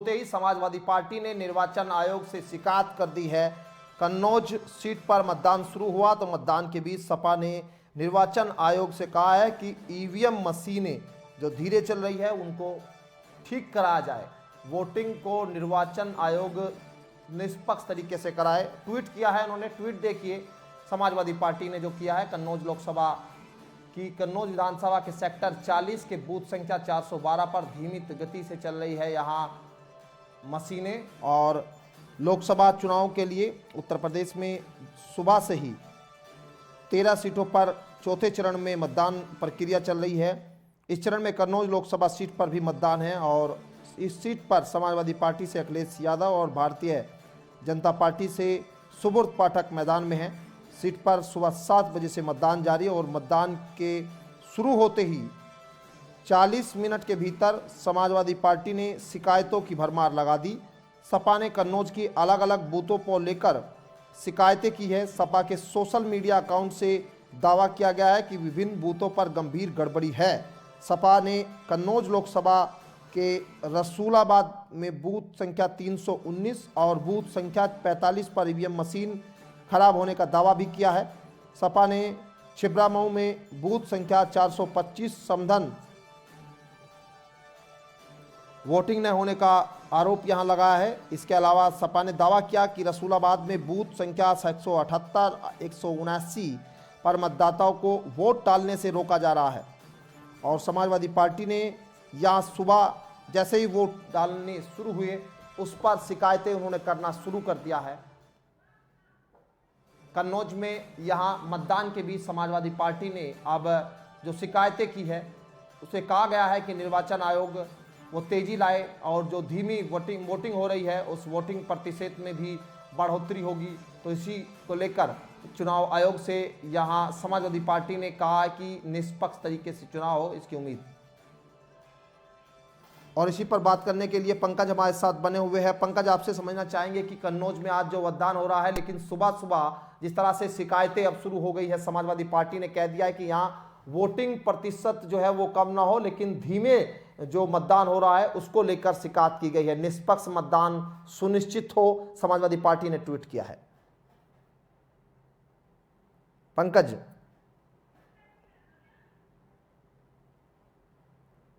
होते ही समाजवादी पार्टी ने निर्वाचन आयोग से शिकायत कर दी है। कन्नौज सीट पर मतदान शुरू हुआ तो मतदान के बीच सपा ने निर्वाचन आयोग से कहा है कि ईवीएम मशीनें जो धीरे चल रही है उनको ठीक कराया जाए, वोटिंग को निर्वाचन आयोग निष्पक्ष तरीके से कराए। ट्वीट किया है उन्होंने, ट्वीट देखिए समाजवादी पार्टी ने जो किया है। कन्नौज लोकसभा की कन्नौज विधानसभा के सेक्टर 40 के बूथ संख्या 412 पर धीमी गति से चल रही है यहाँ मशीनें। और लोकसभा चुनाव के लिए उत्तर प्रदेश में सुबह से ही 13 सीटों पर चौथे चरण में मतदान प्रक्रिया चल रही है। इस चरण में कन्नौज लोकसभा सीट पर भी मतदान है और इस सीट पर समाजवादी पार्टी से अखिलेश यादव और भारतीय जनता पार्टी से सुब्रत पाठक मैदान में हैं। सीट पर सुबह 7 बजे से मतदान जारी है और मतदान के शुरू होते ही 40 मिनट के भीतर समाजवादी पार्टी ने शिकायतों की भरमार लगा दी। सपा ने कन्नौज की अलग अलग बूथों को लेकर शिकायतें की है। सपा के सोशल मीडिया अकाउंट से दावा किया गया है कि विभिन्न बूथों पर गंभीर गड़बड़ी है। सपा ने कन्नौज लोकसभा के रसूलाबाद में बूथ संख्या 319 और बूथ संख्या 45 पर ईवीएम मशीन खराब होने का दावा भी किया है। सपा ने छिबरामऊ में बूथ संख्या 425 समधन वोटिंग न होने का आरोप यहां लगाया है। इसके अलावा सपा ने दावा किया कि रसूलाबाद में बूथ संख्या 178 179 पर मतदाताओं को वोट डालने से रोका जा रहा है। और समाजवादी पार्टी ने यहां सुबह जैसे ही वोट डालने शुरू हुए उस पर शिकायतें उन्होंने करना शुरू कर दिया है। कन्नौज में यहां मतदान के बीच समाजवादी पार्टी ने अब जो शिकायतें की है उसे कहा गया है कि निर्वाचन आयोग वो तेजी लाए और जो धीमी वोटिंग हो रही है उस वोटिंग प्रतिशत में भी बढ़ोतरी होगी। तो इसी को लेकर चुनाव आयोग से यहां समाजवादी पार्टी ने कहा कि निष्पक्ष तरीके से चुनाव हो, इसकी उम्मीद। और इसी पर बात करने के लिए पंकज हमारे साथ बने हुए हैं। पंकज, आपसे समझना चाहेंगे कि कन्नौज में आज जो मतदान हो रहा है, लेकिन सुबह सुबह जिस तरह से शिकायतें अब शुरू हो गई है, समाजवादी पार्टी ने कह दिया है कि यहाँ वोटिंग प्रतिशत जो है वो कम ना हो, लेकिन धीमे जो मतदान हो रहा है उसको लेकर शिकायत की गई है, निष्पक्ष मतदान सुनिश्चित हो, समाजवादी पार्टी ने ट्वीट किया है। पंकज,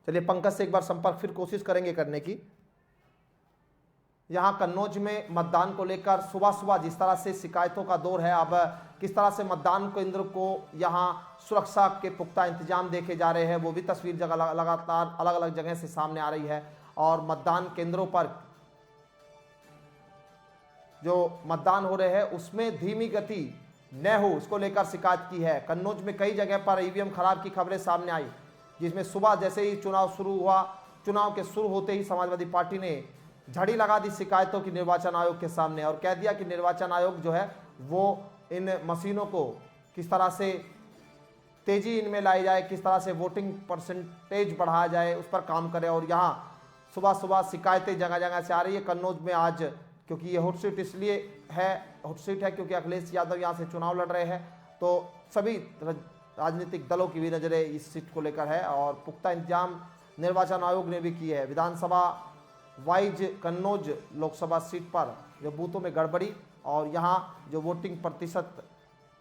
चलिए पंकज से एक बार संपर्क फिर कोशिश करेंगे करने की। यहां कन्नौज में मतदान को लेकर सुबह सुबह जिस तरह से शिकायतों का दौर है, अब किस तरह से मतदान केंद्र को यहां सुरक्षा के पुख्ता इंतजाम देखे जा रहे हैं, वो भी तस्वीर लगातार अलग अलग जगह से सामने आ रही है। और मतदान केंद्रों पर जो मतदान हो रहे हैं उसमें धीमी गति न हो, उसको लेकर शिकायत की है। कन्नौज में कई जगह पर ईवीएम खराब की खबरें सामने आई, जिसमें सुबह जैसे ही चुनाव शुरू हुआ, चुनाव के शुरू होते ही समाजवादी पार्टी ने झड़ी लगा दी शिकायतों की निर्वाचन आयोग के सामने और कह दिया कि निर्वाचन आयोग जो है वो इन मशीनों को किस तरह से तेजी इनमें लाई जाए, किस तरह से वोटिंग परसेंटेज बढ़ाया जाए, उस पर काम करे। और यहाँ सुबह सुबह शिकायतें जगह जगह से आ रही है। कन्नौज में आज क्योंकि ये हॉट सीट इसलिए है, हॉट सीट है क्योंकि अखिलेश यादव यहाँ से चुनाव लड़ रहे हैं, तो सभी राजनीतिक दलों की भी नज़रें इस सीट को लेकर है और पुख्ता इंतजाम निर्वाचन आयोग ने भी किए हैं। विधानसभा वाइज कन्नौज लोकसभा सीट पर जो बूथों में गड़बड़ी और यहाँ जो वोटिंग प्रतिशत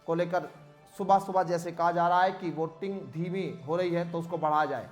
को लेकर सुबह सुबह जैसे कहा जा रहा है कि वोटिंग धीमी हो रही है तो उसको बढ़ाया जाए।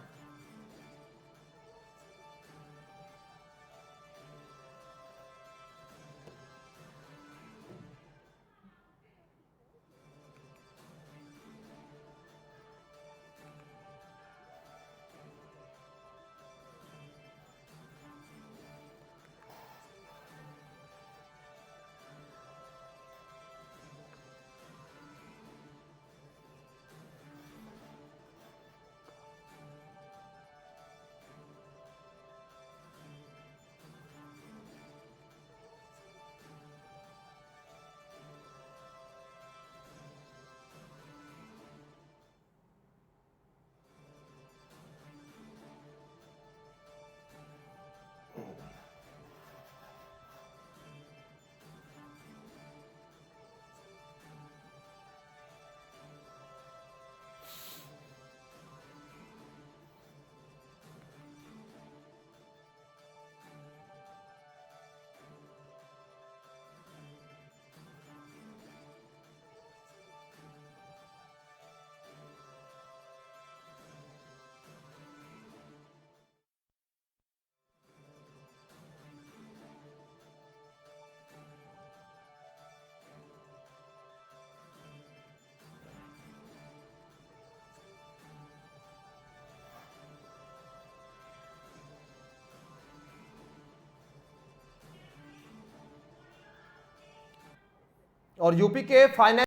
और यूपी के फाइनेंस